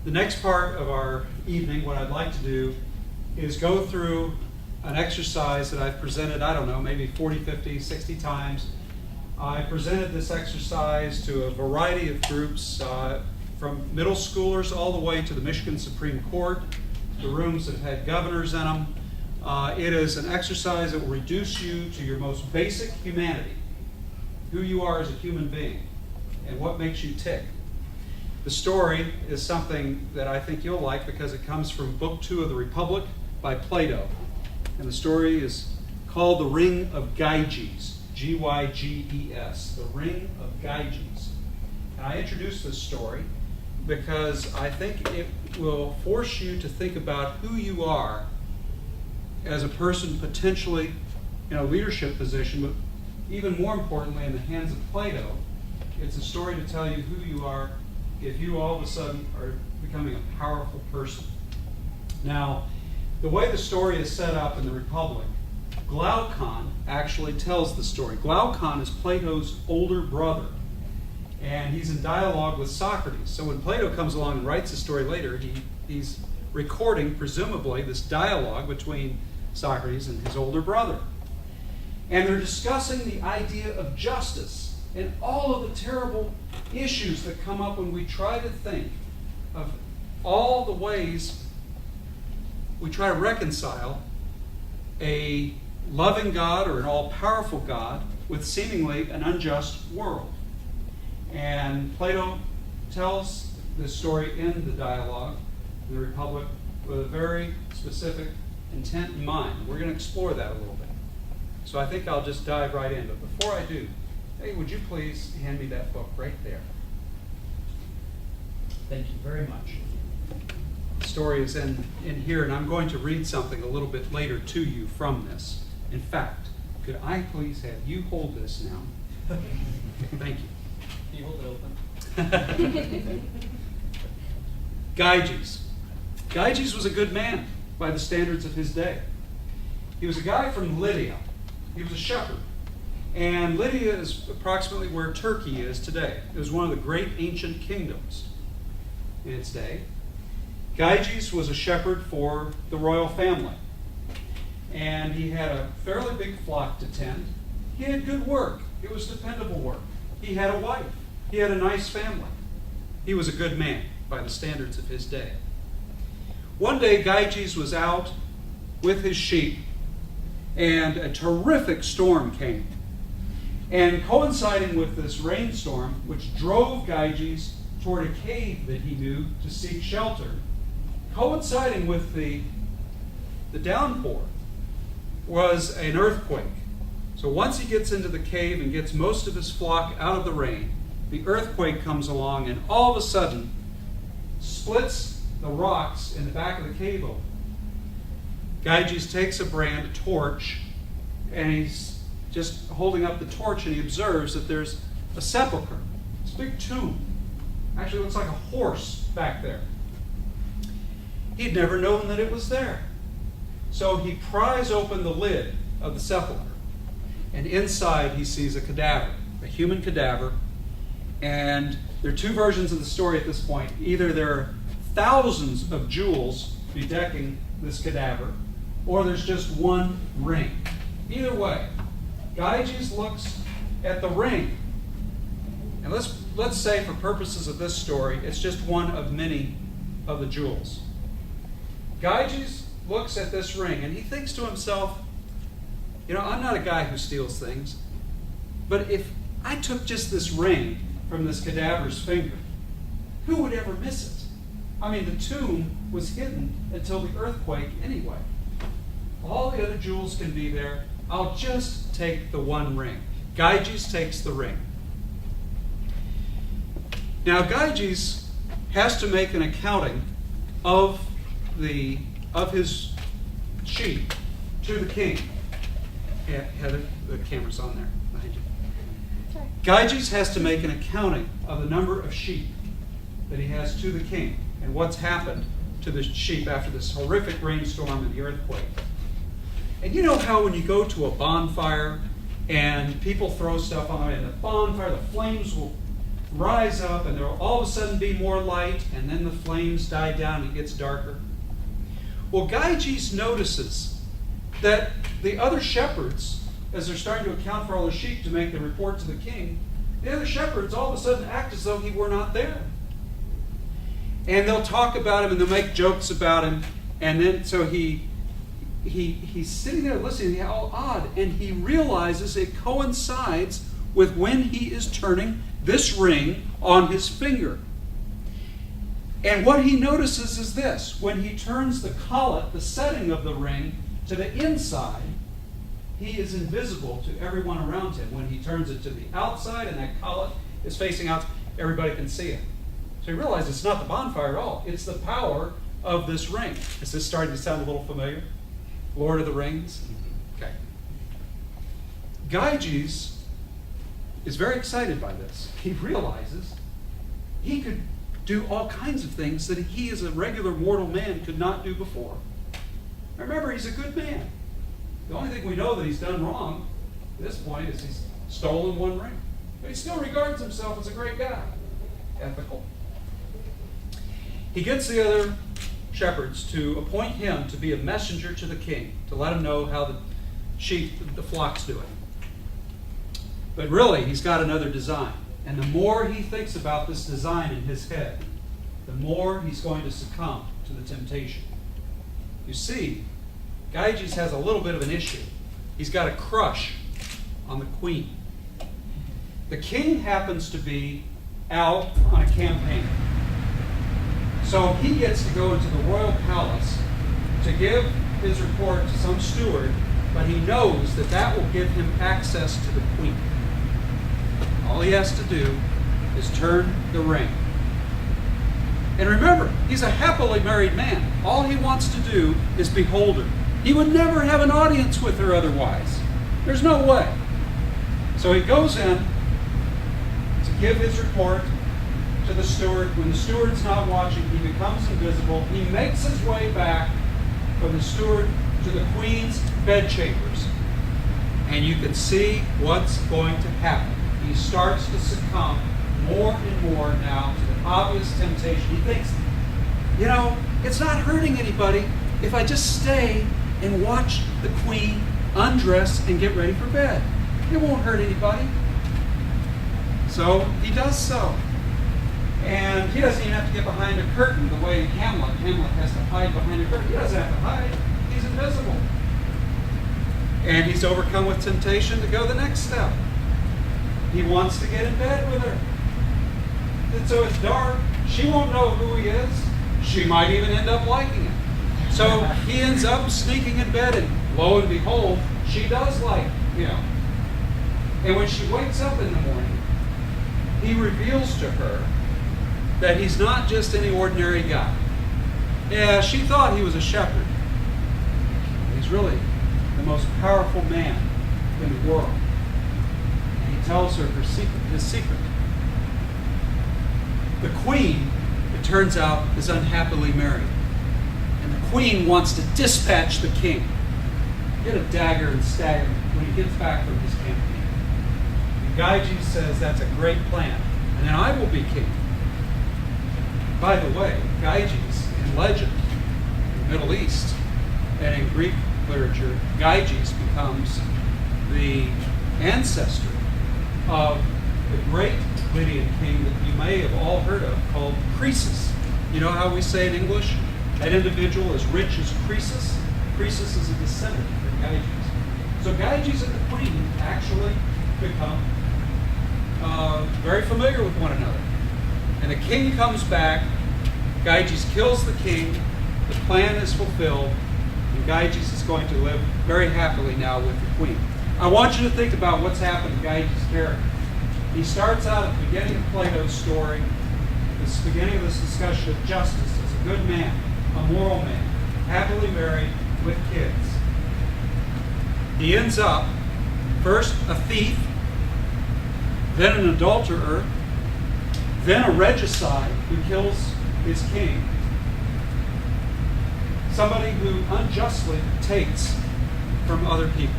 The next part of our evening, what I'd like to do is go through an exercise that I've presented, I don't know, maybe 40, 50, 60 times. I presented this exercise to a variety of groups, from middle schoolers all the way to the Michigan Supreme Court, the rooms that had governors in them. It is an exercise that will reduce you to your most basic humanity, who you are as a human being, and what makes you tick. The story is something that I think you'll like because it comes from Book 2 of the Republic by Plato. And the story is called The Ring of Geiges, G-Y-G-E-S, The Ring of Geiges. And I introduce this story because I think it will force you to think about who you are as a person potentially in a leadership position, but even more importantly in the hands of Plato. It's a story to tell you who you are if you all of a sudden are becoming a powerful person. Now, the way the story is set up in the Republic, Glaucon actually tells the story. Glaucon is Plato's older brother, and he's in dialogue with Socrates. So when Plato comes along and writes the story later, he's recording, presumably, this dialogue between Socrates and his older brother. And they're discussing the idea of justice and all of the terrible issues that come up when we try to think of all the ways we try to reconcile a loving God or an all-powerful God with seemingly an unjust world. And Plato tells this story in the dialogue in the Republic with a very specific intent in mind. We're going to explore that a little bit. So I think I'll just dive right in. But before I do, hey, would you please hand me that book right there? Thank you very much. The story is in here, and I'm going to read something a little bit later to you from this. In fact, could I please have you hold this now? Thank you. Can you hold it open? Geiges. Geiges was a good man by the standards of his day. He was a guy from Lydia. He was a shepherd. And Lydia is approximately where Turkey is today. It was one of the great ancient kingdoms in its day. Geiges was a shepherd for the royal family. And he had a fairly big flock to tend. He had good work. It was dependable work. He had a wife. He had a nice family. He was a good man by the standards of his day. One day, Geiges was out with his sheep, and a terrific storm came. And coinciding with this rainstorm, which drove Geiges toward a cave that he knew to seek shelter, coinciding with the downpour was an earthquake. So once he gets into the cave and gets most of his flock out of the rain, the earthquake comes along and all of a sudden splits the rocks in the back of the cave open. Geiges takes a torch, and he's just holding up the torch, and he observes that there's a sepulcher. It's a big tomb. Actually looks like a horse back there. He'd never known that it was there. So he pries open the lid of the sepulcher, and inside he sees a cadaver, a human cadaver. And there are two versions of the story at this point. Either there are thousands of jewels bedecking this cadaver, or there's just one ring. Either way, Geiges looks at the ring. And let's say for purposes of this story, it's just one of many of the jewels. Geiges looks at this ring and he thinks to himself, I'm not a guy who steals things, but if I took just this ring from this cadaver's finger, who would ever miss it? I mean, the tomb was hidden until the earthquake anyway. All the other jewels can be there. I'll just take the one ring. Geiges takes the ring. Now, Geiges has to make an accounting of his sheep to the king. Heather, the camera's on there behind you. Sorry. Geiges has to make an accounting of the number of sheep that he has to the king and what's happened to the sheep after this horrific rainstorm and the earthquake. And you know how when you go to a bonfire and people throw stuff on it, and the bonfire, the flames will rise up, and there will all of a sudden be more light, and then the flames die down and it gets darker. Well, Geiges notices that the other shepherds, as they're starting to account for all the sheep to make the report to the king, the other shepherds all of a sudden act as though he were not there. And they'll talk about him and they'll make jokes about him. And then so he's sitting there listening, how odd, and he realizes it coincides with when he is turning this ring on his finger. And what he notices is this: when he turns the collet, the setting of the ring, to the inside, he is invisible to everyone around him. When he turns it to the outside and that collet is facing out, everybody can see it. So he realizes it's not the bonfire at all. It's the power of this ring. Is this starting to sound a little familiar? Lord of the Rings? Okay. Geiges is very excited by this. He realizes he could do all kinds of things that he as a regular mortal man could not do before. Remember, he's a good man. The only thing we know that he's done wrong at this point is he's stolen one ring. But he still regards himself as a great guy. Ethical. He gets the other shepherds to appoint him to be a messenger to the king, to let him know how the sheep, the flock's doing. But really, he's got another design. And the more he thinks about this design in his head, the more he's going to succumb to the temptation. You see, Geiges has a little bit of an issue. He's got a crush on the queen. The king happens to be out on a campaign. So he gets to go into the royal palace to give his report to some steward, but he knows that that will give him access to the queen. All he has to do is turn the ring. And remember, he's a happily married man. All he wants to do is behold her. He would never have an audience with her otherwise. There's no way. So he goes in to give his report to the steward. When the steward's not watching, he becomes invisible. He makes his way back from the steward to the queen's bedchambers. And you can see what's going to happen. He starts to succumb more and more now to the obvious temptation. He thinks, it's not hurting anybody if I just stay and watch the queen undress and get ready for bed. It won't hurt anybody. So he does so. And he doesn't even have to get behind a curtain the way Hamlet has to hide behind a curtain. He doesn't have to hide. He's invisible. And he's overcome with temptation to go the next step. He wants to get in bed with her. And so it's dark. She won't know who he is. She might even end up liking him. So he ends up sneaking in bed, and lo and behold, she does like him. And when she wakes up in the morning, he reveals to her that he's not just any ordinary guy. Yeah, she thought he was a shepherd. He's really the most powerful man in the world. And he tells her his secret. The queen, it turns out, is unhappily married. And the queen wants to dispatch the king. Get a dagger and stab him when he gets back from his campaign. And Geiges says that's a great plan. And then I will be king. By the way, Geiges in legend, in the Middle East, and in Greek literature, Geiges becomes the ancestor of the great Lydian king that you may have all heard of, called Croesus. You know how we say in English? That individual as rich as Croesus. Croesus is a descendant of Geiges. So Geiges and the queen actually become very familiar with one another. And the king comes back, Geiges kills the king, the plan is fulfilled, and Geiges is going to live very happily now with the queen. I want you to think about what's happened to Geiges' character. He starts out at the beginning of Plato's story, this beginning of this discussion of justice as a good man, a moral man, happily married with kids. He ends up first a thief, then an adulterer, then a regicide who kills his king, somebody who unjustly takes from other people.